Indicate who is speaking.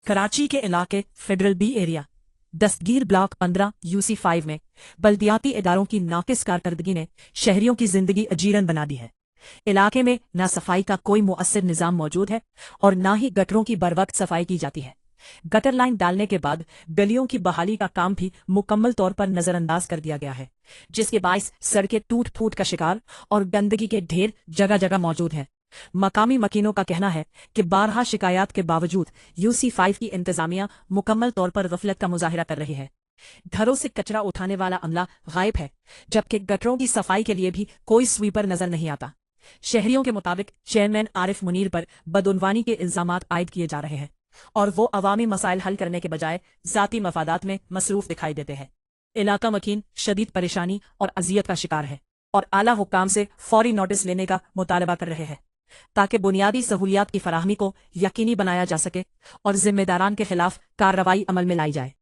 Speaker 1: कराची के इलाके federal B area दस्तगीर block 15 UC5 में बल्दियाती इदारों की नाकिस कारकर्दगी ने शहरियों की जिंदगी अजीरन बना दी है। इलाके में न सफाई का कोई मुअस्सर निज़ाम मौजूद है और न ही गटरों की बरवक्त सफाई की जाती है। गटर लाइन डालने के बाद गलियों की बहाली का काम भी मुकम्मल तौर पर नजरअंदाज कर दिया गया है, जिसके बायस सड़कें टूट फूट का शिकार और गंदगी के ढेर जगह जगह मौजूद हैं। मकामी मकीनों का कहना है कि बारहा शिकायत के बावजूद UC5 की इंतजामिया मुकम्मल तौर पर गफलत का मुजाहिरा कर रही है। घरों से कचरा उठाने वाला अमला गायब है, जबकि गटरों की सफाई के लिए भी कोई स्वीपर नजर नहीं आता। शहरियों के मुताबिक चेयरमैन आरिफ मुनीर पर बदउनवानी के इल्जामात आयद किए जा रहे हैं और वो अवामी मसाइल हल करने के बजाय जाती मफादात में मसरूफ दिखाई देते हैं। इलाका मकीन शदीद परेशानी और अजियत का शिकार है और आला हुक्काम से फौरी नोटिस लेने का मुतालबा कर रहे हैं ताकि बुनियादी सहूलियात की फराहमी को यकीनी बनाया जा सके और जिम्मेदारान के खिलाफ कार्रवाई अमल में लाई जाए।